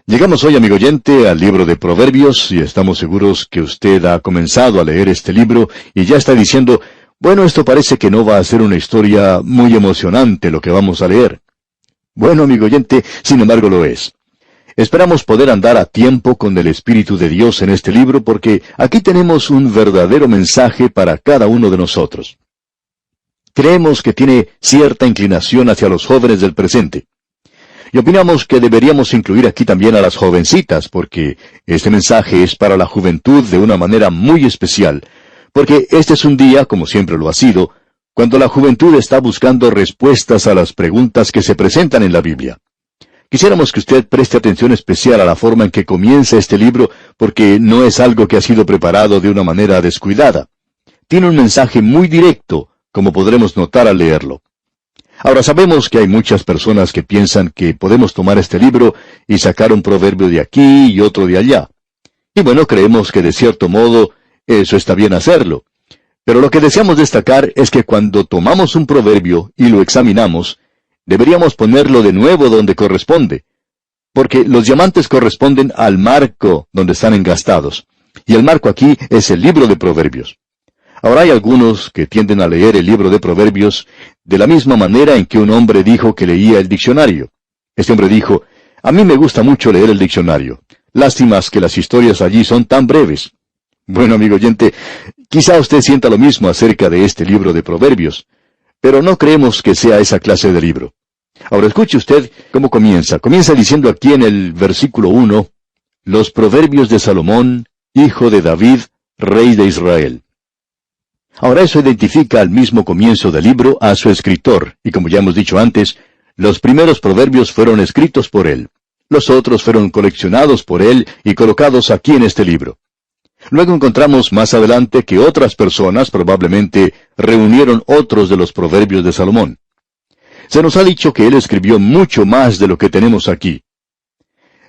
Llegamos hoy, amigo oyente, al libro de Proverbios, y estamos seguros que usted ha comenzado a leer este libro y ya está diciendo, bueno, esto parece que no va a ser una historia muy emocionante lo que vamos a leer. Bueno, amigo oyente, sin embargo lo es. Esperamos poder andar a tiempo con el Espíritu de Dios en este libro porque aquí tenemos un verdadero mensaje para cada uno de nosotros. Creemos que tiene cierta inclinación hacia los jóvenes del presente. Y opinamos que deberíamos incluir aquí también a las jovencitas, porque este mensaje es para la juventud de una manera muy especial, porque este es un día, como siempre lo ha sido, cuando la juventud está buscando respuestas a las preguntas que se presentan en la Biblia. Quisiéramos que usted preste atención especial a la forma en que comienza este libro, porque no es algo que ha sido preparado de una manera descuidada. Tiene un mensaje muy directo, como podremos notar al leerlo. Ahora sabemos que hay muchas personas que piensan que podemos tomar este libro y sacar un proverbio de aquí y otro de allá. Y bueno, creemos que de cierto modo eso está bien hacerlo. Pero lo que deseamos destacar es que cuando tomamos un proverbio y lo examinamos, deberíamos ponerlo de nuevo donde corresponde. Porque los diamantes corresponden al marco donde están engastados. Y el marco aquí es el libro de Proverbios. Ahora hay algunos que tienden a leer el libro de Proverbios de la misma manera en que un hombre dijo que leía el diccionario. Este hombre dijo, a mí me gusta mucho leer el diccionario. Lástimas que las historias allí son tan breves. Bueno, amigo oyente, quizá usted sienta lo mismo acerca de este libro de Proverbios, pero no creemos que sea esa clase de libro. Ahora escuche usted cómo comienza. Comienza diciendo aquí en el versículo 1, los Proverbios de Salomón, hijo de David, rey de Israel. Ahora eso identifica al mismo comienzo del libro a su escritor, y como ya hemos dicho antes, los primeros proverbios fueron escritos por él. Los otros fueron coleccionados por él y colocados aquí en este libro. Luego encontramos más adelante que otras personas probablemente reunieron otros de los proverbios de Salomón. Se nos ha dicho que él escribió mucho más de lo que tenemos aquí.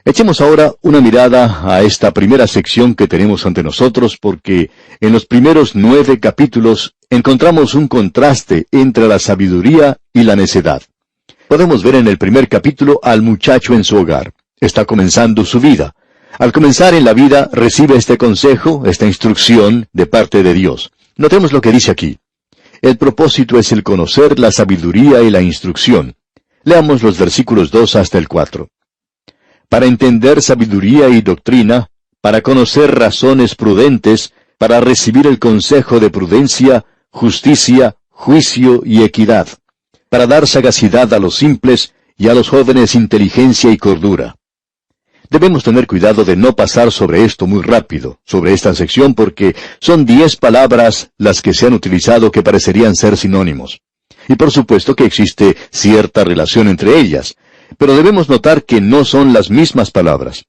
Echemos ahora una mirada a esta primera sección que tenemos ante nosotros porque en los primeros 9 capítulos encontramos un contraste entre la sabiduría y la necedad. Podemos ver en el primer capítulo al muchacho en su hogar. Está comenzando su vida. Al comenzar en la vida recibe este consejo, esta instrucción de parte de Dios. Notemos lo que dice aquí. El propósito es el conocer la sabiduría y la instrucción. Leamos los versículos 2 hasta el 4. Para entender sabiduría y doctrina, para conocer razones prudentes, para recibir el consejo de prudencia, justicia, juicio y equidad, para dar sagacidad a los simples y a los jóvenes inteligencia y cordura. Debemos tener cuidado de no pasar sobre esto muy rápido, sobre esta sección, porque son 10 palabras las que se han utilizado que parecerían ser sinónimos. Y por supuesto que existe cierta relación entre ellas, pero debemos notar que no son las mismas palabras.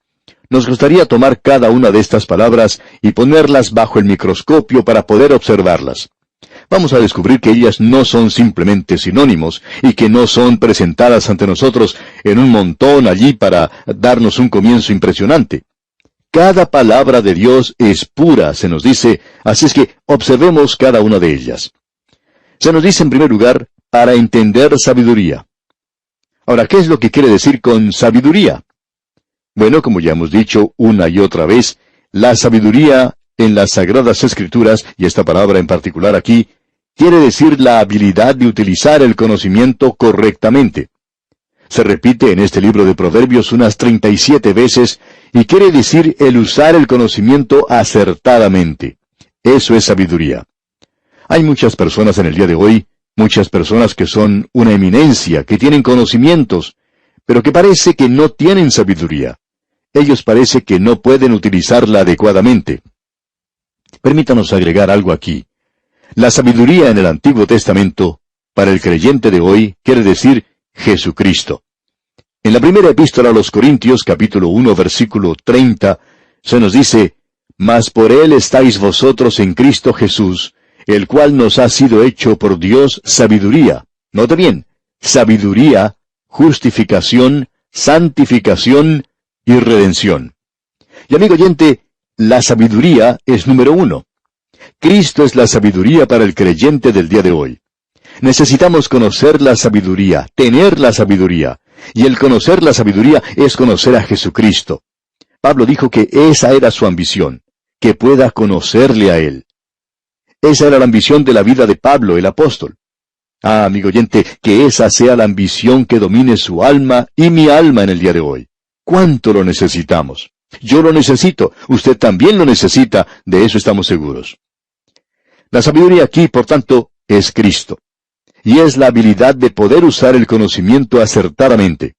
Nos gustaría tomar cada una de estas palabras y ponerlas bajo el microscopio para poder observarlas. Vamos a descubrir que ellas no son simplemente sinónimos y que no son presentadas ante nosotros en un montón allí para darnos un comienzo impresionante. Cada palabra de Dios es pura, se nos dice, así es que observemos cada una de ellas. Se nos dice en primer lugar, para entender sabiduría. Ahora, ¿qué es lo que quiere decir con sabiduría? Bueno, como ya hemos dicho una y otra vez, la sabiduría en las Sagradas Escrituras, y esta palabra en particular aquí, quiere decir la habilidad de utilizar el conocimiento correctamente. Se repite en este libro de Proverbios unas 37 veces, y quiere decir el usar el conocimiento acertadamente. Eso es sabiduría. Hay muchas personas en el día de hoy, muchas personas que son una eminencia, que tienen conocimientos, pero que parece que no tienen sabiduría. Ellos parece que no pueden utilizarla adecuadamente. Permítanos agregar algo aquí. La sabiduría en el Antiguo Testamento, para el creyente de hoy, quiere decir Jesucristo. En la primera epístola a los Corintios, capítulo 1, versículo 30, se nos dice, «Mas por él estáis vosotros en Cristo Jesús, el cual nos ha sido hecho por Dios sabiduría». Note bien, sabiduría, justificación, santificación y redención. Y amigo oyente, la sabiduría es número 1. Cristo es la sabiduría para el creyente del día de hoy. Necesitamos conocer la sabiduría, tener la sabiduría, Y el conocer la sabiduría es conocer a Jesucristo. Pablo dijo que esa era su ambición, que pueda conocerle a Él. Esa era la ambición de la vida de Pablo, el apóstol. Ah, amigo oyente, que esa sea la ambición que domine su alma y mi alma en el día de hoy. ¿Cuánto lo necesitamos? Yo lo necesito, usted también lo necesita, de eso estamos seguros. La sabiduría aquí, por tanto, es Cristo. Y es la habilidad de poder usar el conocimiento acertadamente.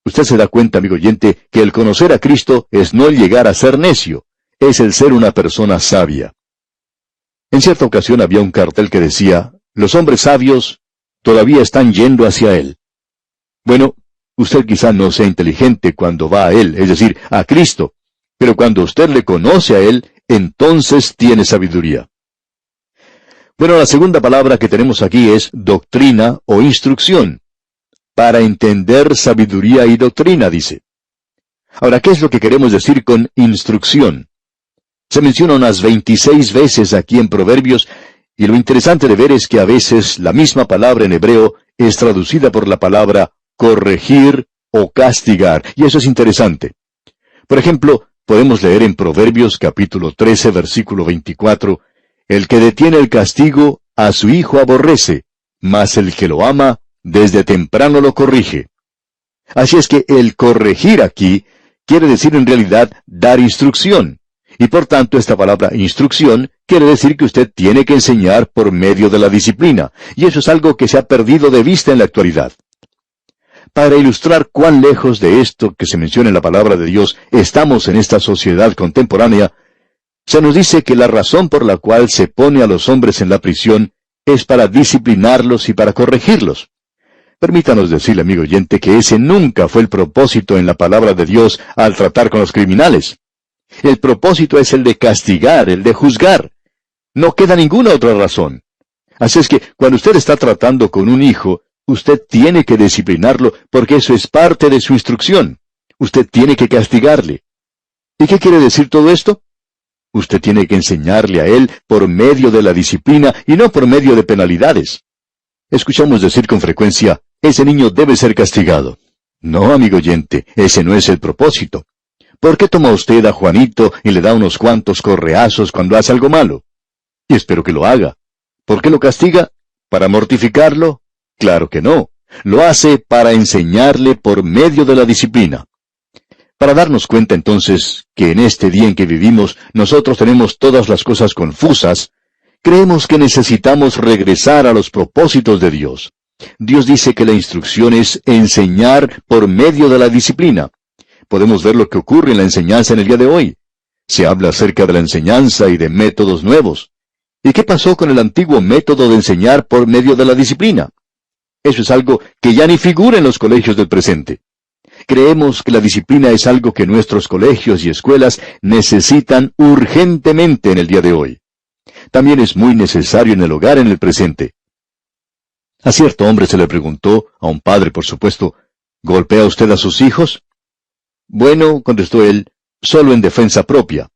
Usted se da cuenta, amigo oyente, que el conocer a Cristo es no el llegar a ser necio, es el ser una persona sabia. En cierta ocasión había un cartel que decía, los hombres sabios todavía están yendo hacia Él. Bueno, usted quizá no sea inteligente cuando va a Él, es decir, a Cristo, pero cuando usted le conoce a Él, entonces tiene sabiduría. Bueno, la segunda palabra que tenemos aquí es doctrina o instrucción. Para entender sabiduría y doctrina, dice. Ahora, ¿qué es lo que queremos decir con instrucción? Se menciona unas 26 veces aquí en Proverbios, y lo interesante de ver es que a veces la misma palabra en hebreo es traducida por la palabra corregir o castigar, y eso es interesante. Por ejemplo, podemos leer en Proverbios capítulo 13, versículo 24, el que detiene el castigo, a su hijo aborrece, mas el que lo ama, desde temprano lo corrige. Así es que el corregir aquí quiere decir en realidad dar instrucción. Y por tanto esta palabra instrucción quiere decir que usted tiene que enseñar por medio de la disciplina. Y eso es algo que se ha perdido de vista en la actualidad. Para ilustrar cuán lejos de esto que se menciona en la palabra de Dios estamos en esta sociedad contemporánea, se nos dice que la razón por la cual se pone a los hombres en la prisión es para disciplinarlos y para corregirlos. Permítanos decirle, amigo oyente, que ese nunca fue el propósito en la palabra de Dios al tratar con los criminales. El propósito es el de castigar, el de juzgar. No queda ninguna otra razón. Así es que cuando usted está tratando con un hijo, usted tiene que disciplinarlo porque eso es parte de su instrucción. Usted tiene que castigarle. ¿Y qué quiere decir todo esto? Usted tiene que enseñarle a él por medio de la disciplina y no por medio de penalidades. Escuchamos decir con frecuencia, ese niño debe ser castigado. No, amigo oyente, ese no es el propósito. ¿Por qué toma usted a Juanito y le da unos cuantos correazos cuando hace algo malo? Y espero que lo haga. ¿Por qué lo castiga? ¿Para mortificarlo? Claro que no. Lo hace para enseñarle por medio de la disciplina. Para darnos cuenta entonces que en este día en que vivimos nosotros tenemos todas las cosas confusas, creemos que necesitamos regresar a los propósitos de Dios. Dios dice que la instrucción es enseñar por medio de la disciplina. Podemos ver lo que ocurre en la enseñanza en el día de hoy. Se habla acerca de la enseñanza y de métodos nuevos. ¿Y qué pasó con el antiguo método de enseñar por medio de la disciplina? Eso es algo que ya ni figura en los colegios del presente. Creemos que la disciplina es algo que nuestros colegios y escuelas necesitan urgentemente en el día de hoy. También es muy necesario en el hogar en el presente. A cierto hombre se le preguntó, a un padre por supuesto, ¿golpea usted a sus hijos? Bueno, contestó él, solo en defensa propia.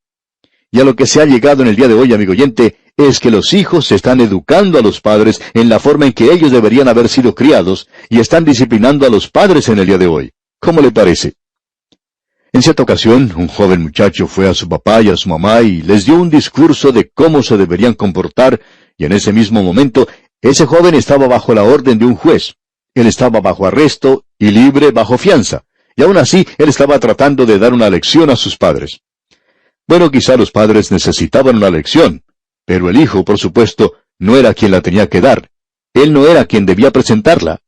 Y a lo que se ha llegado en el día de hoy, amigo oyente, es que los hijos se están educando a los padres en la forma en que ellos deberían haber sido criados y están disciplinando a los padres en el día de hoy. ¿Cómo le parece? En cierta ocasión, un joven muchacho fue a su papá y a su mamá y les dio un discurso de cómo se deberían comportar, y en ese mismo momento, ese joven estaba bajo la orden de un juez. Él estaba bajo arresto y libre bajo fianza, y aún así él estaba tratando de dar una lección a sus padres. Bueno, quizá los padres necesitaban una lección, pero el hijo, por supuesto, no era quien la tenía que dar. Él no era quien debía presentarla.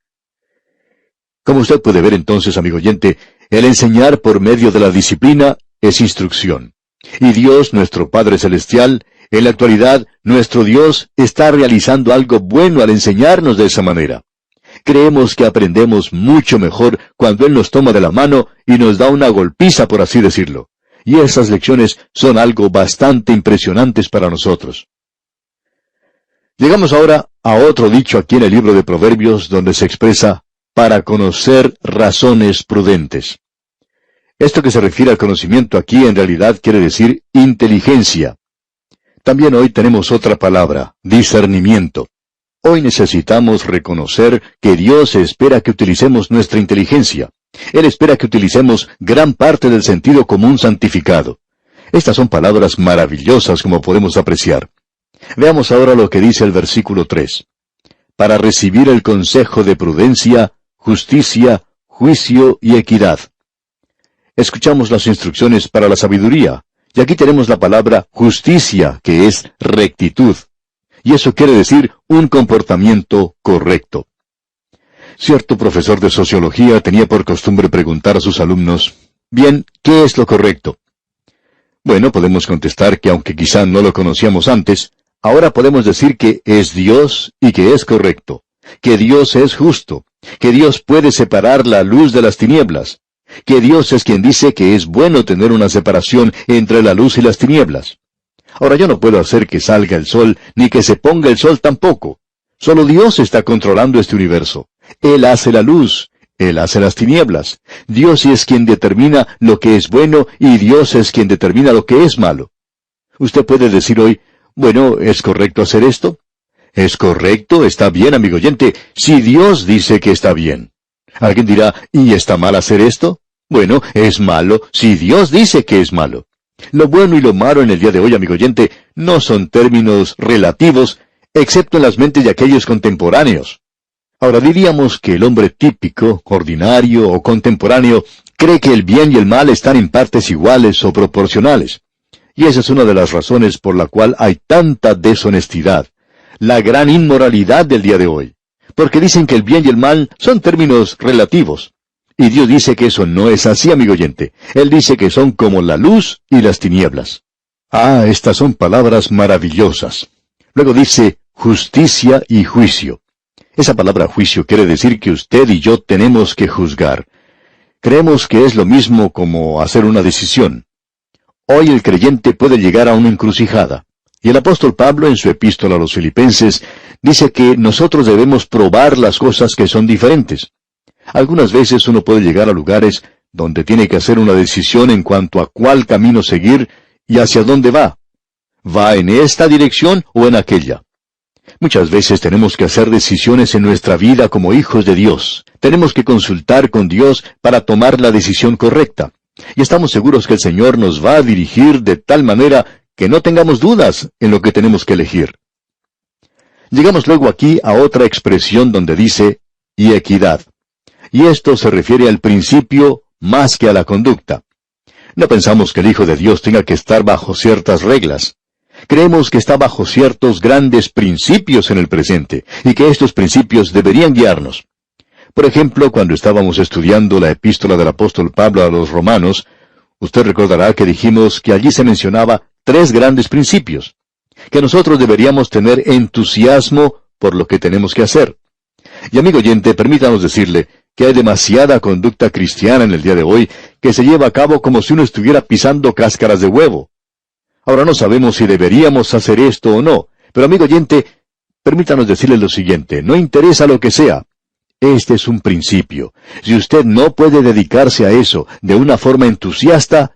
Como usted puede ver entonces, amigo oyente, el enseñar por medio de la disciplina es instrucción. Y Dios, nuestro Padre Celestial, en la actualidad, nuestro Dios está realizando algo bueno al enseñarnos de esa manera. Creemos que aprendemos mucho mejor cuando Él nos toma de la mano y nos da una golpiza, por así decirlo. Y esas lecciones son algo bastante impresionantes para nosotros. Llegamos ahora a otro dicho aquí en el libro de Proverbios donde se expresa para conocer razones prudentes. Esto que se refiere al conocimiento aquí en realidad quiere decir inteligencia. También hoy tenemos otra palabra, discernimiento. Hoy necesitamos reconocer que Dios espera que utilicemos nuestra inteligencia. Él espera que utilicemos gran parte del sentido común santificado. Estas son palabras maravillosas como podemos apreciar. Veamos ahora lo que dice el versículo 3. Para recibir el consejo de prudencia, justicia, juicio y equidad. Escuchamos las instrucciones para la sabiduría, y aquí tenemos la palabra justicia, que es rectitud. Y eso quiere decir un comportamiento correcto. Cierto profesor de sociología tenía por costumbre preguntar a sus alumnos, bien, ¿qué es lo correcto? Bueno, podemos contestar que aunque quizá no lo conocíamos antes, ahora podemos decir que es Dios y que es correcto, que Dios es justo, que Dios puede separar la luz de las tinieblas, que Dios es quien dice que es bueno tener una separación entre la luz y las tinieblas. Ahora yo no puedo hacer que salga el sol, ni que se ponga el sol tampoco. Solo Dios está controlando este universo. Él hace la luz, Él hace las tinieblas. Dios es quien determina lo que es bueno y Dios es quien determina lo que es malo. Usted puede decir hoy, bueno, ¿es correcto hacer esto? ¿Es correcto? ¿Está bien, amigo oyente? Si Dios dice que está bien. Alguien dirá, ¿y está mal hacer esto? Bueno, es malo si Dios dice que es malo. Lo bueno y lo malo en el día de hoy, amigo oyente, no son términos relativos, excepto en las mentes de aquellos contemporáneos. Ahora diríamos que el hombre típico, ordinario o contemporáneo cree que el bien y el mal están en partes iguales o proporcionales. Y esa es una de las razones por la cual hay tanta deshonestidad, la gran inmoralidad del día de hoy. Porque dicen que el bien y el mal son términos relativos. Y Dios dice que eso no es así, amigo oyente. Él dice que son como la luz y las tinieblas. Ah, estas son palabras maravillosas. Luego dice justicia y juicio. Esa palabra juicio quiere decir que usted y yo tenemos que juzgar. Creemos que es lo mismo como hacer una decisión. Hoy el creyente puede llegar a una encrucijada. Y el apóstol Pablo en su epístola a los Filipenses dice que nosotros debemos probar las cosas que son diferentes. Algunas veces uno puede llegar a lugares donde tiene que hacer una decisión en cuanto a cuál camino seguir y hacia dónde va. ¿Va en esta dirección o en aquella? Muchas veces tenemos que hacer decisiones en nuestra vida como hijos de Dios. Tenemos que consultar con Dios para tomar la decisión correcta. Y estamos seguros que el Señor nos va a dirigir de tal manera que no tengamos dudas en lo que tenemos que elegir. Llegamos luego aquí a otra expresión donde dice, y equidad. Y esto se refiere al principio más que a la conducta. No pensamos que el Hijo de Dios tenga que estar bajo ciertas reglas. Creemos que está bajo ciertos grandes principios en el presente, y que estos principios deberían guiarnos. Por ejemplo, cuando estábamos estudiando la epístola del apóstol Pablo a los romanos, usted recordará que dijimos que allí se mencionaba 3 grandes principios, que nosotros deberíamos tener entusiasmo por lo que tenemos que hacer. Y amigo oyente, permítanos decirle que hay demasiada conducta cristiana en el día de hoy que se lleva a cabo como si uno estuviera pisando cáscaras de huevo. Ahora no sabemos si deberíamos hacer esto o no, pero amigo oyente, permítanos decirle lo siguiente, no interesa lo que sea. Este es un principio. Si usted no puede dedicarse a eso de una forma entusiasta,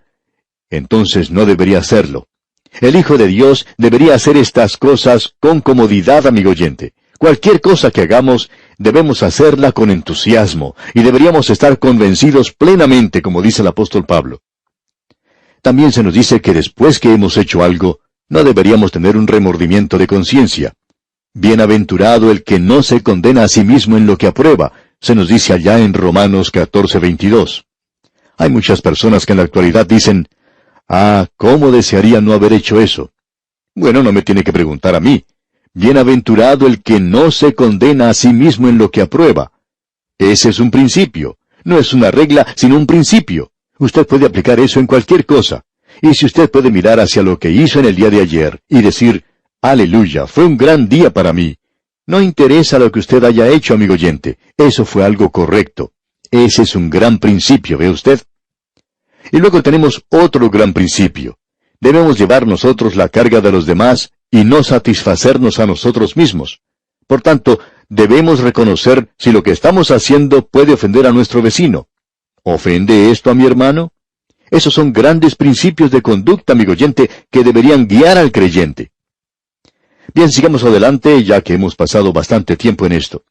entonces no debería hacerlo. El Hijo de Dios debería hacer estas cosas con comodidad, amigo oyente. Cualquier cosa que hagamos, debemos hacerla con entusiasmo, y deberíamos estar convencidos plenamente, como dice el apóstol Pablo. También se nos dice que después que hemos hecho algo, no deberíamos tener un remordimiento de conciencia. Bienaventurado el que no se condena a sí mismo en lo que aprueba, se nos dice allá en Romanos 14:22. Hay muchas personas que en la actualidad dicen, ¿cómo desearía no haber hecho eso? Bueno, no me tiene que preguntar a mí. Bienaventurado el que no se condena a sí mismo en lo que aprueba. Ese es un principio. No es una regla, sino un principio. Usted puede aplicar eso en cualquier cosa. Y si usted puede mirar hacia lo que hizo en el día de ayer y decir, aleluya, fue un gran día para mí. No interesa lo que usted haya hecho, amigo oyente. Eso fue algo correcto. Ese es un gran principio, ¿ve usted? Y luego tenemos otro gran principio. Debemos llevar nosotros la carga de los demás y no satisfacernos a nosotros mismos. Por tanto, debemos reconocer si lo que estamos haciendo puede ofender a nuestro vecino. ¿Ofende esto a mi hermano? Esos son grandes principios de conducta, amigo oyente, que deberían guiar al creyente. Bien, sigamos adelante, ya que hemos pasado bastante tiempo en esto.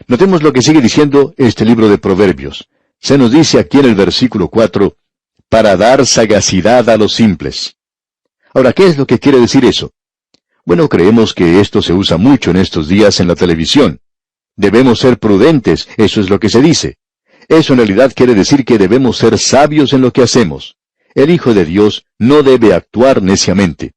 Notemos lo que sigue diciendo este libro de Proverbios. Se nos dice aquí en el versículo 4, para dar sagacidad a los simples. Ahora, ¿qué es lo que quiere decir eso? Bueno, creemos que esto se usa mucho en estos días en la televisión. Debemos ser prudentes, eso es lo que se dice. Eso en realidad quiere decir que debemos ser sabios en lo que hacemos. El Hijo de Dios no debe actuar neciamente.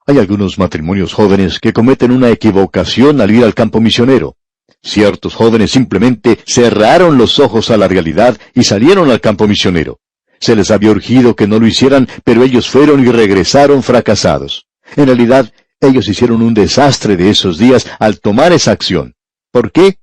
Hay algunos matrimonios jóvenes que cometen una equivocación al ir al campo misionero. Ciertos jóvenes simplemente cerraron los ojos a la realidad y salieron al campo misionero. Se les había urgido que no lo hicieran, pero ellos fueron y regresaron fracasados. En realidad, ellos hicieron un desastre de esos días al tomar esa acción. ¿Por qué?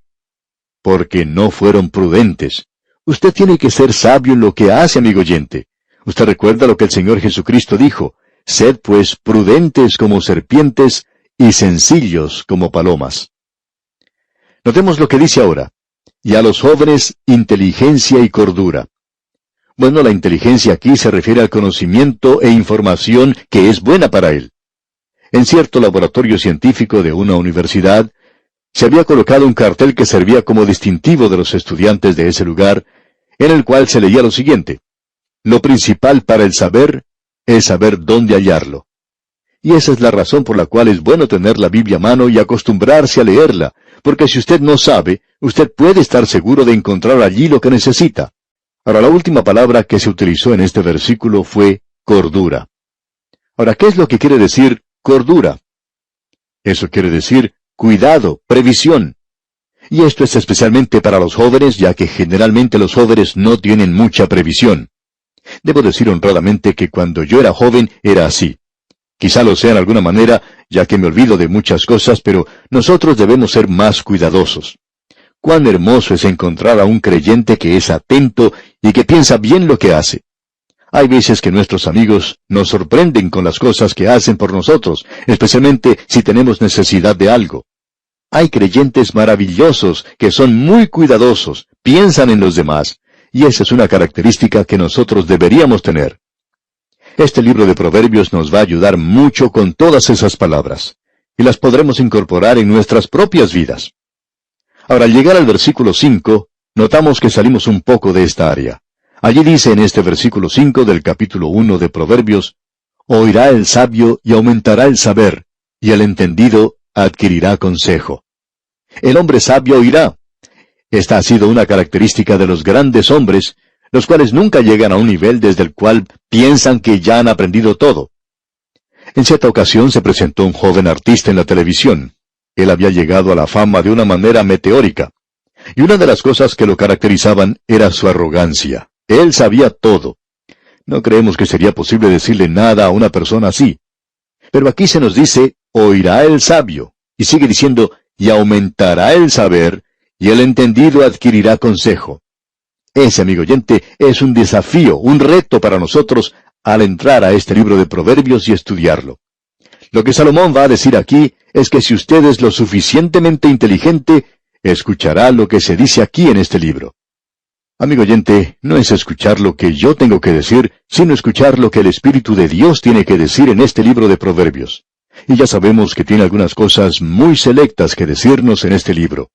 Porque no fueron prudentes. Usted tiene que ser sabio en lo que hace, amigo oyente. Usted recuerda lo que el Señor Jesucristo dijo: sed pues prudentes como serpientes y sencillos como palomas. Notemos lo que dice ahora. Y a los jóvenes, inteligencia y cordura. Bueno, la inteligencia aquí se refiere al conocimiento e información que es buena para él. En cierto laboratorio científico de una universidad, se había colocado un cartel que servía como distintivo de los estudiantes de ese lugar, en el cual se leía lo siguiente: lo principal para el saber es saber dónde hallarlo. Y esa es la razón por la cual es bueno tener la Biblia a mano y acostumbrarse a leerla, porque si usted no sabe, usted puede estar seguro de encontrar allí lo que necesita. Ahora, la última palabra que se utilizó en este versículo fue cordura. Ahora, ¿qué es lo que quiere decir cordura? Eso quiere decir cuidado, previsión. Y esto es especialmente para los jóvenes, ya que generalmente los jóvenes no tienen mucha previsión. Debo decir honradamente que cuando yo era joven era así. Quizá lo sea en alguna manera, ya que me olvido de muchas cosas, pero nosotros debemos ser más cuidadosos. Cuán hermoso es encontrar a un creyente que es atento y que piensa bien lo que hace. Hay veces que nuestros amigos nos sorprenden con las cosas que hacen por nosotros, especialmente si tenemos necesidad de algo. Hay creyentes maravillosos que son muy cuidadosos, piensan en los demás, y esa es una característica que nosotros deberíamos tener. Este libro de Proverbios nos va a ayudar mucho con todas esas palabras, y las podremos incorporar en nuestras propias vidas. Ahora, al llegar al versículo 5, notamos que salimos un poco de esta área. Allí dice en este versículo 5 del capítulo 1 de Proverbios: oirá el sabio y aumentará el saber, y el entendido adquirirá consejo. El hombre sabio oirá. Esta ha sido una característica de los grandes hombres, los cuales nunca llegan a un nivel desde el cual piensan que ya han aprendido todo. En cierta ocasión se presentó un joven artista en la televisión. Él había llegado a la fama de una manera meteórica. Y una de las cosas que lo caracterizaban era su arrogancia. Él sabía todo. No creemos que sería posible decirle nada a una persona así. Pero aquí se nos dice: oirá el sabio. Y sigue diciendo: y aumentará el saber, y el entendido adquirirá consejo. Ese, amigo oyente, es un desafío, un reto para nosotros al entrar a este libro de Proverbios y estudiarlo. Lo que Salomón va a decir aquí es que si usted es lo suficientemente inteligente, escuchará lo que se dice aquí en este libro. Amigo oyente, no es escuchar lo que yo tengo que decir, sino escuchar lo que el Espíritu de Dios tiene que decir en este libro de Proverbios. Y ya sabemos que tiene algunas cosas muy selectas que decirnos en este libro.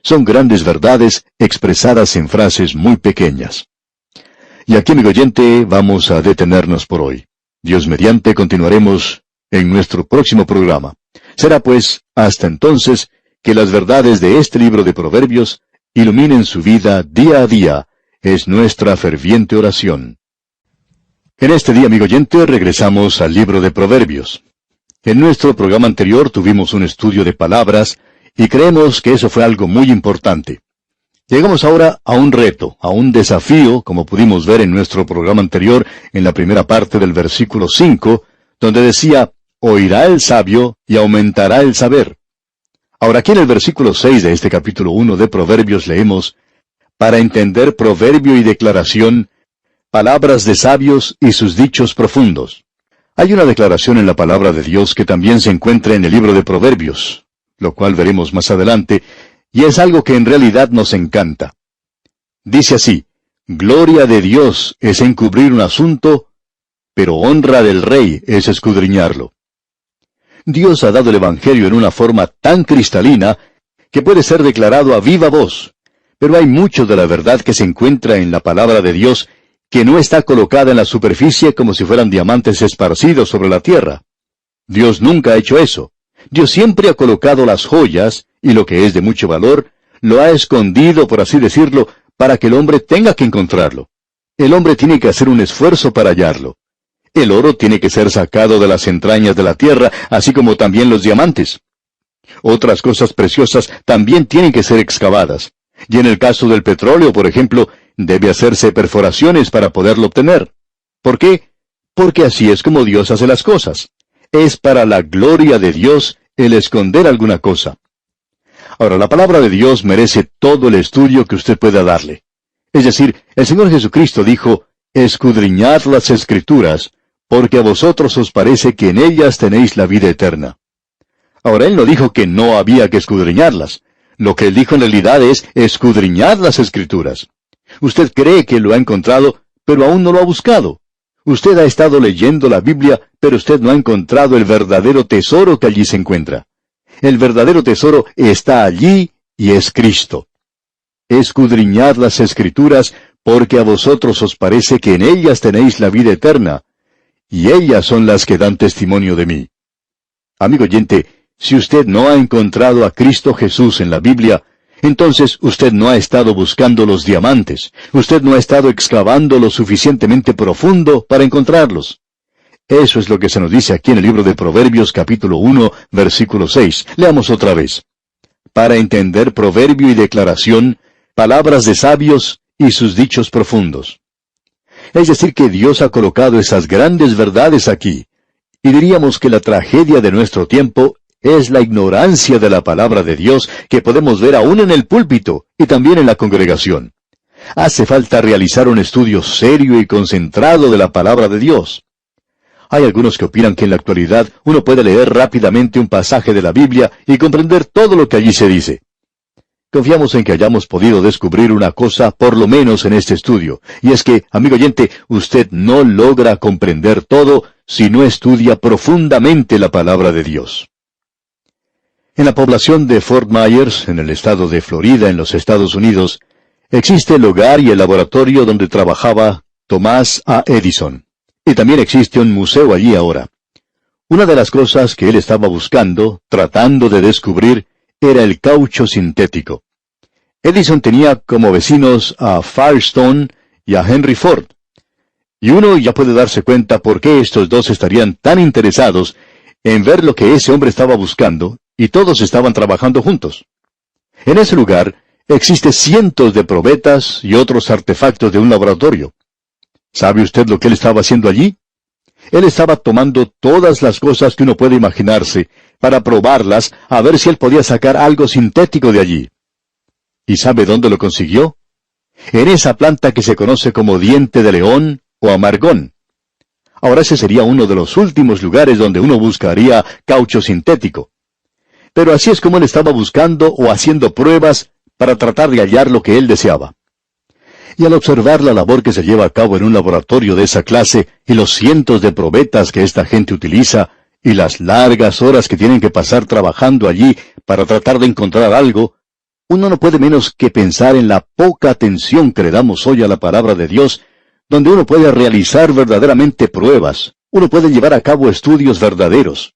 Son grandes verdades expresadas en frases muy pequeñas. Y aquí, amigo oyente, vamos a detenernos por hoy. Dios mediante continuaremos en nuestro próximo programa. Será pues, hasta entonces, que las verdades de este libro de Proverbios iluminen su vida día a día, es nuestra ferviente oración. En este día, amigo oyente, regresamos al libro de Proverbios. En nuestro programa anterior tuvimos un estudio de palabras, y creemos que eso fue algo muy importante. Llegamos ahora a un reto, a un desafío, como pudimos ver en nuestro programa anterior, en la primera parte del versículo 5, donde decía: oirá el sabio y aumentará el saber. Ahora aquí en el versículo 6 de este capítulo 1 de Proverbios leemos: para entender proverbio y declaración, palabras de sabios y sus dichos profundos. Hay una declaración en la palabra de Dios que también se encuentra en el libro de Proverbios, lo cual veremos más adelante, y es algo que en realidad nos encanta. Dice así: gloria de Dios es encubrir un asunto, pero honra del rey es escudriñarlo. Dios ha dado el Evangelio en una forma tan cristalina que puede ser declarado a viva voz. Pero hay mucho de la verdad que se encuentra en la palabra de Dios que no está colocada en la superficie como si fueran diamantes esparcidos sobre la tierra. Dios nunca ha hecho eso. Dios siempre ha colocado las joyas, y lo que es de mucho valor, lo ha escondido, por así decirlo, para que el hombre tenga que encontrarlo. El hombre tiene que hacer un esfuerzo para hallarlo. El oro tiene que ser sacado de las entrañas de la tierra, así como también los diamantes. Otras cosas preciosas también tienen que ser excavadas. Y en el caso del petróleo, por ejemplo, debe hacerse perforaciones para poderlo obtener. ¿Por qué? Porque así es como Dios hace las cosas. Es para la gloria de Dios el esconder alguna cosa. Ahora, la palabra de Dios merece todo el estudio que usted pueda darle. Es decir, el Señor Jesucristo dijo, escudriñad las Escrituras, porque a vosotros os parece que en ellas tenéis la vida eterna. Ahora, Él no dijo que no había que escudriñarlas. Lo que Él dijo en realidad es, escudriñad las Escrituras. Usted cree que lo ha encontrado, pero aún no lo ha buscado. Usted ha estado leyendo la Biblia, pero usted no ha encontrado el verdadero tesoro que allí se encuentra. El verdadero tesoro está allí y es Cristo. Escudriñad las Escrituras, porque a vosotros os parece que en ellas tenéis la vida eterna, y ellas son las que dan testimonio de mí. Amigo oyente, si usted no ha encontrado a Cristo Jesús en la Biblia, entonces usted no ha estado buscando los diamantes, usted no ha estado excavando lo suficientemente profundo para encontrarlos. Eso es lo que se nos dice aquí en el libro de Proverbios capítulo 1, versículo 6. Leamos otra vez. Para entender proverbio y declaración, palabras de sabios y sus dichos profundos. Es decir, que Dios ha colocado esas grandes verdades aquí. Y diríamos que la tragedia de nuestro tiempo es la ignorancia de la palabra de Dios que podemos ver aún en el púlpito y también en la congregación. Hace falta realizar un estudio serio y concentrado de la palabra de Dios. Hay algunos que opinan que en la actualidad uno puede leer rápidamente un pasaje de la Biblia y comprender todo lo que allí se dice. Confiamos en que hayamos podido descubrir una cosa, por lo menos en este estudio, y es que, amigo oyente, usted no logra comprender todo si no estudia profundamente la palabra de Dios. En la población de Fort Myers, en el estado de Florida, en los Estados Unidos, existe el hogar y el laboratorio donde trabajaba Thomas A. Edison. Y también existe un museo allí ahora. Una de las cosas que él estaba buscando, tratando de descubrir, era el caucho sintético. Edison tenía como vecinos a Firestone y a Henry Ford. Y uno ya puede darse cuenta por qué estos dos estarían tan interesados en ver lo que ese hombre estaba buscando, y todos estaban trabajando juntos. En ese lugar existe cientos de probetas y otros artefactos de un laboratorio. ¿Sabe usted lo que él estaba haciendo allí? Él estaba tomando todas las cosas que uno puede imaginarse para probarlas a ver si él podía sacar algo sintético de allí. ¿Y sabe dónde lo consiguió? En esa planta que se conoce como diente de león o amargón. Ahora ese sería uno de los últimos lugares donde uno buscaría caucho sintético. Pero así es como él estaba buscando o haciendo pruebas para tratar de hallar lo que él deseaba. Y al observar la labor que se lleva a cabo en un laboratorio de esa clase y los cientos de probetas que esta gente utiliza y las largas horas que tienen que pasar trabajando allí para tratar de encontrar algo, uno no puede menos que pensar en la poca atención que le damos hoy a la palabra de Dios, donde uno puede realizar verdaderamente pruebas, uno puede llevar a cabo estudios verdaderos.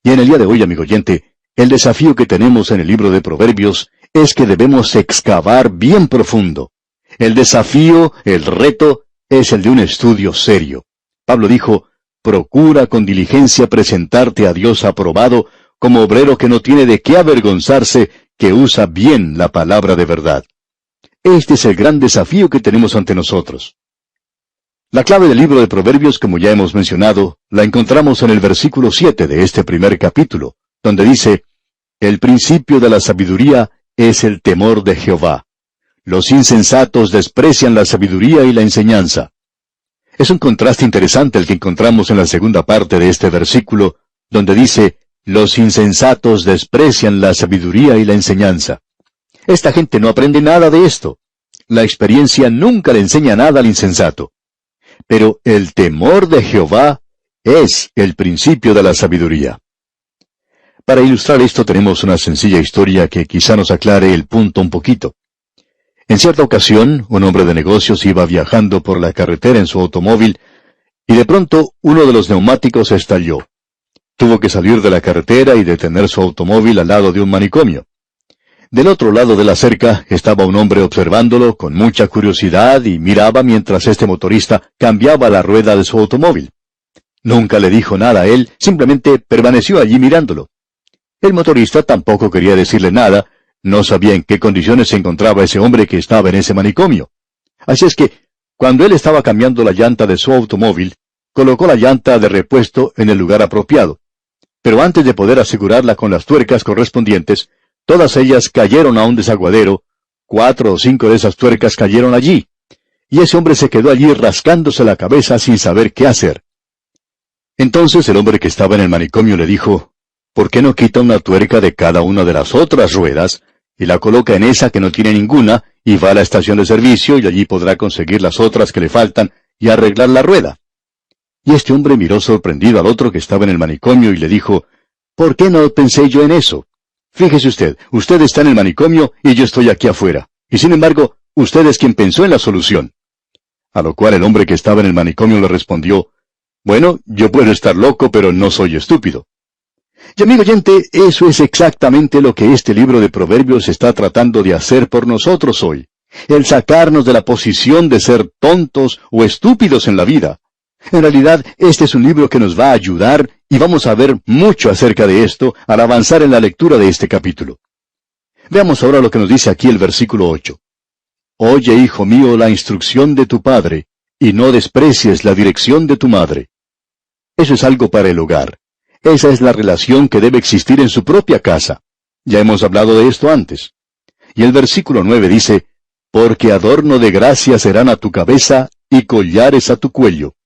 Y en el día de hoy, amigo oyente, el desafío que tenemos en el libro de Proverbios es que debemos excavar bien profundo. El desafío, el reto, es el de un estudio serio. Pablo dijo, procura con diligencia presentarte a Dios aprobado, como obrero que no tiene de qué avergonzarse, que usa bien la palabra de verdad. Este es el gran desafío que tenemos ante nosotros. La clave del libro de Proverbios, como ya hemos mencionado, la encontramos en el versículo 7 de este primer capítulo, donde dice, el principio de la sabiduría es el temor de Jehová. Los insensatos desprecian la sabiduría y la enseñanza. Es un contraste interesante el que encontramos en la segunda parte de este versículo, donde dice, los insensatos desprecian la sabiduría y la enseñanza. Esta gente no aprende nada de esto. La experiencia nunca le enseña nada al insensato. Pero el temor de Jehová es el principio de la sabiduría. Para ilustrar esto tenemos una sencilla historia que quizá nos aclare el punto un poquito. En cierta ocasión, un hombre de negocios iba viajando por la carretera en su automóvil y de pronto uno de los neumáticos estalló. Tuvo que salir de la carretera y detener su automóvil al lado de un manicomio. Del otro lado de la cerca estaba un hombre observándolo con mucha curiosidad y miraba mientras este motorista cambiaba la rueda de su automóvil. Nunca le dijo nada a él, simplemente permaneció allí mirándolo. El motorista tampoco quería decirle nada, no sabía en qué condiciones se encontraba ese hombre que estaba en ese manicomio. Así es que, cuando él estaba cambiando la llanta de su automóvil, colocó la llanta de repuesto en el lugar apropiado. Pero antes de poder asegurarla con las tuercas correspondientes, todas ellas cayeron a un desaguadero, 4 o 5 de esas tuercas cayeron allí, y ese hombre se quedó allí rascándose la cabeza sin saber qué hacer. Entonces el hombre que estaba en el manicomio le dijo, ¿por qué no quita una tuerca de cada una de las otras ruedas y la coloca en esa que no tiene ninguna y va a la estación de servicio y allí podrá conseguir las otras que le faltan y arreglar la rueda? Y este hombre miró sorprendido al otro que estaba en el manicomio y le dijo, ¿por qué no pensé yo en eso? Fíjese usted está en el manicomio y yo estoy aquí afuera, y sin embargo, usted es quien pensó en la solución. A lo cual el hombre que estaba en el manicomio le respondió, bueno, yo puedo estar loco, pero no soy estúpido. Y amigo oyente, eso es exactamente lo que este libro de Proverbios está tratando de hacer por nosotros hoy. El sacarnos de la posición de ser tontos o estúpidos en la vida. En realidad, este es un libro que nos va a ayudar y vamos a ver mucho acerca de esto al avanzar en la lectura de este capítulo. Veamos ahora lo que nos dice aquí el versículo 8. Oye, hijo mío, la instrucción de tu padre, y no desprecies la dirección de tu madre. Eso es algo para el hogar. Esa es la relación que debe existir en su propia casa. Ya hemos hablado de esto antes. Y el versículo 9 dice, porque adorno de gracia serán a tu cabeza y collares a tu cuello.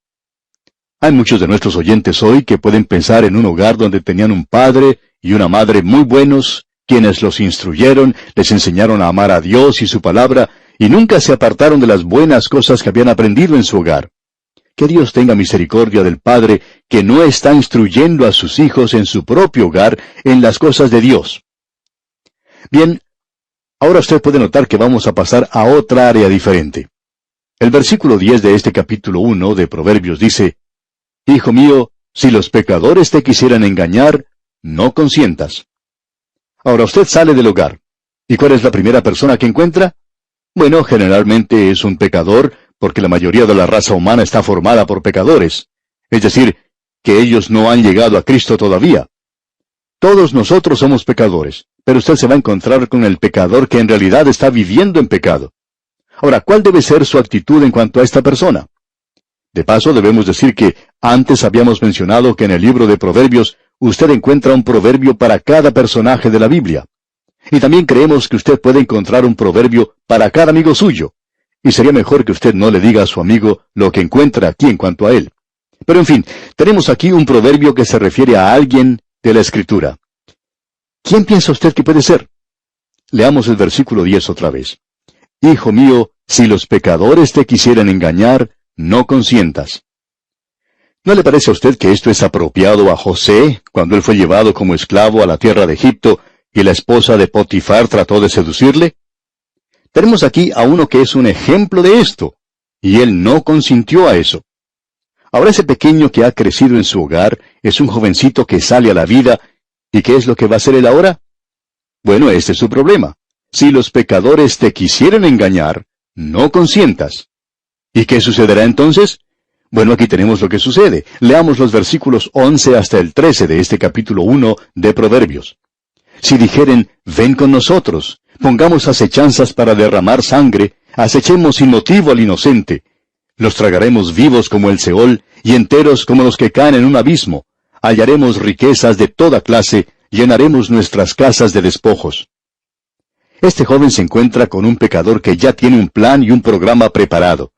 Hay muchos de nuestros oyentes hoy que pueden pensar en un hogar donde tenían un padre y una madre muy buenos, quienes los instruyeron, les enseñaron a amar a Dios y su palabra, y nunca se apartaron de las buenas cosas que habían aprendido en su hogar. Que Dios tenga misericordia del padre que no está instruyendo a sus hijos en su propio hogar en las cosas de Dios. Bien, ahora usted puede notar que vamos a pasar a otra área diferente. El versículo 10 de este capítulo 1 de Proverbios dice, Hijo mío, si los pecadores te quisieran engañar, no consientas. Ahora usted sale del hogar. ¿Y cuál es la primera persona que encuentra? Bueno, generalmente es un pecador, porque la mayoría de la raza humana está formada por pecadores. Es decir, que ellos no han llegado a Cristo todavía. Todos nosotros somos pecadores, pero usted se va a encontrar con el pecador que en realidad está viviendo en pecado. Ahora, ¿cuál debe ser su actitud en cuanto a esta persona? De paso, debemos decir que antes habíamos mencionado que en el libro de Proverbios usted encuentra un proverbio para cada personaje de la Biblia. Y también creemos que usted puede encontrar un proverbio para cada amigo suyo. Y sería mejor que usted no le diga a su amigo lo que encuentra aquí en cuanto a él. Pero en fin, tenemos aquí un proverbio que se refiere a alguien de la Escritura. ¿Quién piensa usted que puede ser? Leamos el versículo 10 otra vez. Hijo mío, si los pecadores te quisieran engañar, no consientas. ¿No le parece a usted que esto es apropiado a José, cuando él fue llevado como esclavo a la tierra de Egipto, y la esposa de Potifar trató de seducirle? Tenemos aquí a uno que es un ejemplo de esto, y él no consintió a eso. Ahora ese pequeño que ha crecido en su hogar es un jovencito que sale a la vida, ¿y qué es lo que va a hacer él ahora? Bueno, este es su problema. Si los pecadores te quisieran engañar, no consientas. ¿Y qué sucederá entonces? Bueno, aquí tenemos lo que sucede. Leamos los versículos 11 hasta el 13 de este capítulo 1 de Proverbios. Si dijeren, ven con nosotros, pongamos acechanzas para derramar sangre, acechemos sin motivo al inocente. Los tragaremos vivos como el Seol, y enteros como los que caen en un abismo. Hallaremos riquezas de toda clase, llenaremos nuestras casas de despojos. Este joven se encuentra con un pecador que ya tiene un plan y un programa preparado.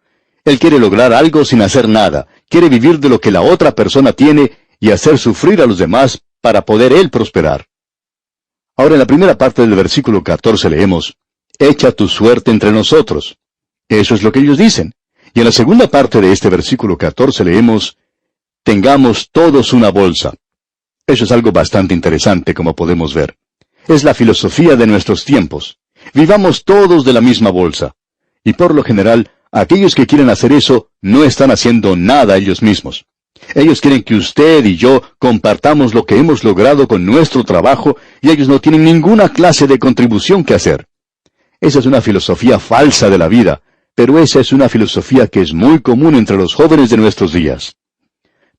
Él quiere lograr algo sin hacer nada, quiere vivir de lo que la otra persona tiene y hacer sufrir a los demás para poder él prosperar. Ahora en la primera parte del versículo 14 leemos, echa tu suerte entre nosotros. Eso es lo que ellos dicen. Y en la segunda parte de este versículo 14 leemos, tengamos todos una bolsa. Eso es algo bastante interesante, como podemos ver. Es la filosofía de nuestros tiempos. Vivamos todos de la misma bolsa. Y por lo general, aquellos que quieren hacer eso no están haciendo nada ellos mismos. Ellos quieren que usted y yo compartamos lo que hemos logrado con nuestro trabajo y ellos no tienen ninguna clase de contribución que hacer. Esa es una filosofía falsa de la vida, pero esa es una filosofía que es muy común entre los jóvenes de nuestros días.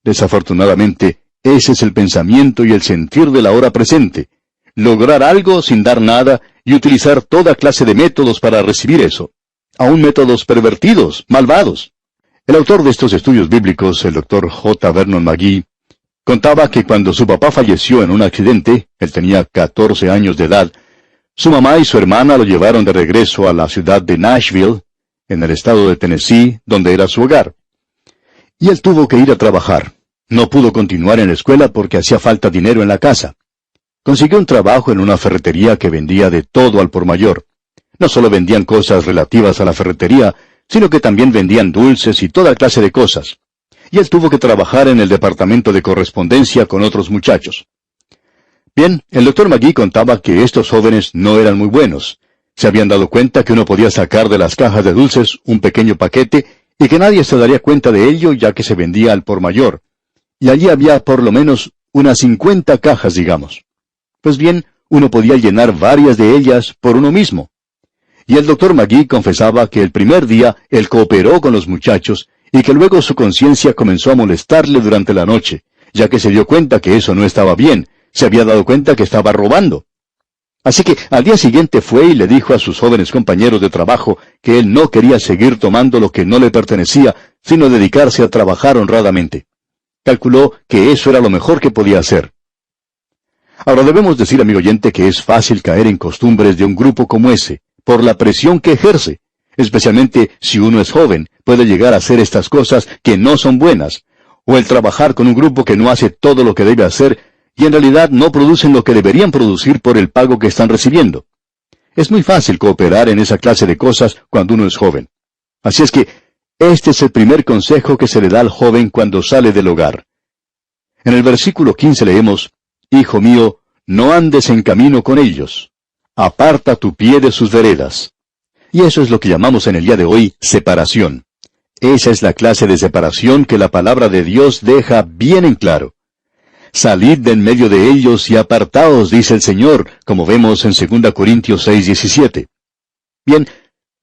Desafortunadamente, ese es el pensamiento y el sentir de la hora presente. Lograr algo sin dar nada y utilizar toda clase de métodos para recibir eso. Aún métodos pervertidos, malvados. El autor de estos estudios bíblicos, el Dr. J. Vernon McGee, contaba que cuando su papá falleció en un accidente, él tenía 14 años de edad, su mamá y su hermana lo llevaron de regreso a la ciudad de Nashville, en el estado de Tennessee, donde era su hogar. Y él tuvo que ir a trabajar. No pudo continuar en la escuela porque hacía falta dinero en la casa. Consiguió un trabajo en una ferretería que vendía de todo al por mayor. No solo vendían cosas relativas a la ferretería, sino que también vendían dulces y toda clase de cosas. Y él tuvo que trabajar en el departamento de correspondencia con otros muchachos. Bien, el Dr. McGee contaba que estos jóvenes no eran muy buenos. Se habían dado cuenta que uno podía sacar de las cajas de dulces un pequeño paquete y que nadie se daría cuenta de ello ya que se vendía al por mayor. Y allí había por lo menos unas 50 cajas, digamos. Pues bien, uno podía llenar varias de ellas por uno mismo. Y el Dr. McGee confesaba que el primer día él cooperó con los muchachos y que luego su conciencia comenzó a molestarle durante la noche, ya que se dio cuenta que eso no estaba bien, se había dado cuenta que estaba robando. Así que al día siguiente fue y le dijo a sus jóvenes compañeros de trabajo que él no quería seguir tomando lo que no le pertenecía, sino dedicarse a trabajar honradamente. Calculó que eso era lo mejor que podía hacer. Ahora debemos decir, amigo oyente, que es fácil caer en costumbres de un grupo como ese, por la presión que ejerce. Especialmente si uno es joven, puede llegar a hacer estas cosas que no son buenas, o el trabajar con un grupo que no hace todo lo que debe hacer, y en realidad no producen lo que deberían producir por el pago que están recibiendo. Es muy fácil cooperar en esa clase de cosas cuando uno es joven. Así es que este es el primer consejo que se le da al joven cuando sale del hogar. En el versículo 15 leemos, «Hijo mío, no andes en camino con ellos. Aparta tu pie de sus veredas». Y eso es lo que llamamos en el día de hoy separación. Esa es la clase de separación que la palabra de Dios deja bien en claro. Salid de en medio de ellos y apartaos, dice el Señor, como vemos en 2 Corintios 6:17. Bien,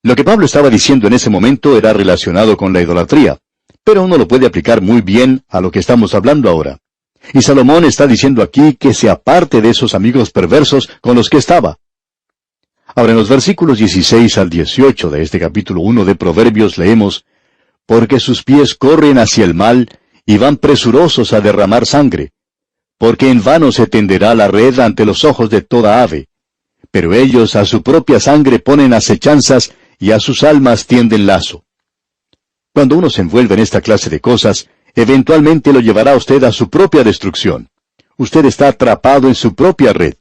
lo que Pablo estaba diciendo en ese momento era relacionado con la idolatría, pero uno lo puede aplicar muy bien a lo que estamos hablando ahora. Y Salomón está diciendo aquí que se aparte de esos amigos perversos con los que estaba. Ahora en los versículos 16 al 18 de este capítulo 1 de Proverbios leemos, «Porque sus pies corren hacia el mal y van presurosos a derramar sangre. Porque en vano se tenderá la red ante los ojos de toda ave. Pero ellos a su propia sangre ponen acechanzas y a sus almas tienden lazo». Cuando uno se envuelve en esta clase de cosas, eventualmente lo llevará a usted a su propia destrucción. Usted está atrapado en su propia red.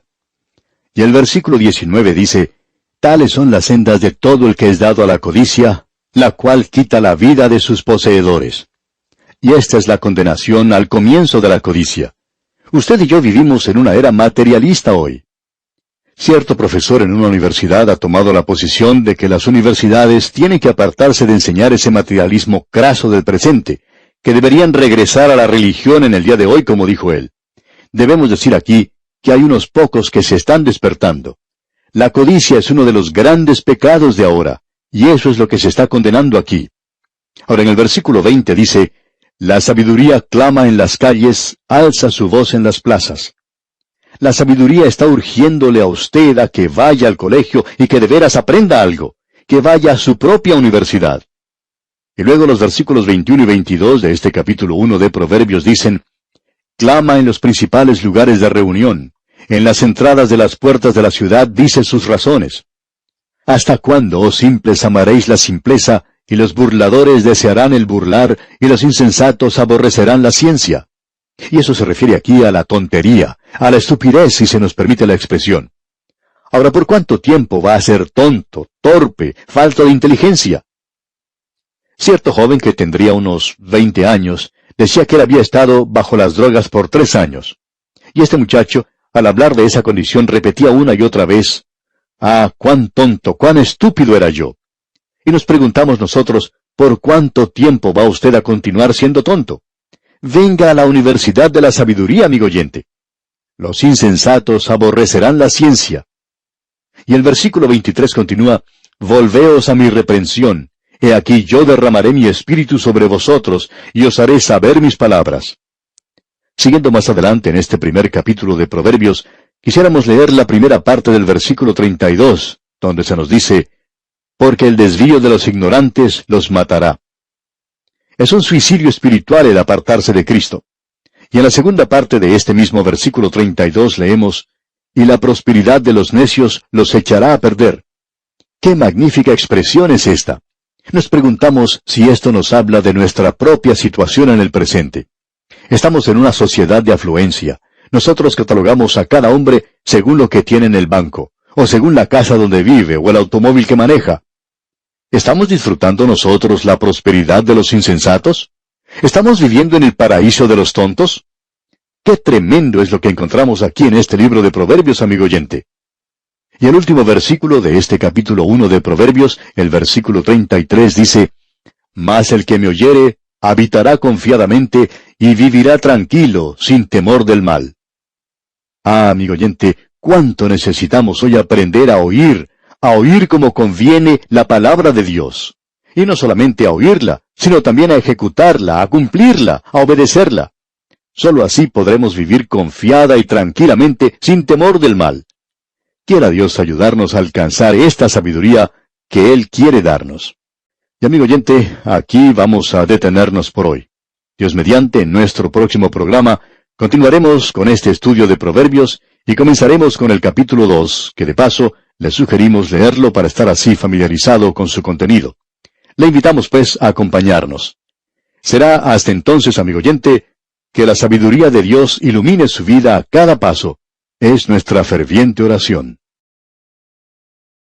Y el versículo 19 dice, «Tales son las sendas de todo el que es dado a la codicia, la cual quita la vida de sus poseedores». Y esta es la condenación al comienzo de la codicia. Usted y yo vivimos en una era materialista hoy. Cierto profesor en una universidad ha tomado la posición de que las universidades tienen que apartarse de enseñar ese materialismo craso del presente, que deberían regresar a la religión en el día de hoy, como dijo él. Debemos decir aquí que hay unos pocos que se están despertando. La codicia es uno de los grandes pecados de ahora, y eso es lo que se está condenando aquí. Ahora en el versículo 20 dice, «La sabiduría clama en las calles, alza su voz en las plazas». La sabiduría está urgiéndole a usted a que vaya al colegio y que de veras aprenda algo, que vaya a su propia universidad. Y luego los versículos 21 y 22 de este capítulo 1 de Proverbios dicen, «Clama en los principales lugares de reunión, en las entradas de las puertas de la ciudad dice sus razones. ¿Hasta cuándo, oh simples, amaréis la simpleza, y los burladores desearán el burlar, y los insensatos aborrecerán la ciencia?» Y eso se refiere aquí a la tontería, a la estupidez, si se nos permite la expresión. Ahora, ¿por cuánto tiempo va a ser tonto, torpe, falto de inteligencia? Cierto joven que tendría unos 20 años, decía que él había estado bajo las drogas por 3 años. Y este muchacho, al hablar de esa condición, repetía una y otra vez, «Ah, cuán tonto, cuán estúpido era yo». Y nos preguntamos nosotros, ¿por cuánto tiempo va usted a continuar siendo tonto? Venga a la Universidad de la Sabiduría, amigo oyente. Los insensatos aborrecerán la ciencia. Y el versículo 23 continúa, «Volveos a mi reprensión. He aquí yo derramaré mi espíritu sobre vosotros, y os haré saber mis palabras». Siguiendo más adelante en este primer capítulo de Proverbios, quisiéramos leer la primera parte del versículo 32, donde se nos dice, «Porque el desvío de los ignorantes los matará». Es un suicidio espiritual el apartarse de Cristo. Y en la segunda parte de este mismo versículo 32 leemos, «Y la prosperidad de los necios los echará a perder». ¡Qué magnífica expresión es esta! Nos preguntamos si esto nos habla de nuestra propia situación en el presente. Estamos en una sociedad de afluencia. Nosotros catalogamos a cada hombre según lo que tiene en el banco, o según la casa donde vive, o el automóvil que maneja. ¿Estamos disfrutando nosotros la prosperidad de los insensatos? ¿Estamos viviendo en el paraíso de los tontos? ¡Qué tremendo es lo que encontramos aquí en este libro de Proverbios, amigo oyente! Y el último versículo de este capítulo 1 de Proverbios, el versículo 33, dice, «Mas el que me oyere, habitará confiadamente, y vivirá tranquilo, sin temor del mal». Ah, amigo oyente, cuánto necesitamos hoy aprender a oír como conviene la palabra de Dios. Y no solamente a oírla, sino también a ejecutarla, a cumplirla, a obedecerla. Solo así podremos vivir confiada y tranquilamente, sin temor del mal. Quiera Dios ayudarnos a alcanzar esta sabiduría que Él quiere darnos. Y amigo oyente, aquí vamos a detenernos por hoy. Dios mediante, en nuestro próximo programa, continuaremos con este estudio de Proverbios y comenzaremos con el capítulo 2, que de paso le sugerimos leerlo para estar así familiarizado con su contenido. Le invitamos pues a acompañarnos. Será hasta entonces, amigo oyente, que la sabiduría de Dios ilumine su vida a cada paso. Es nuestra ferviente oración.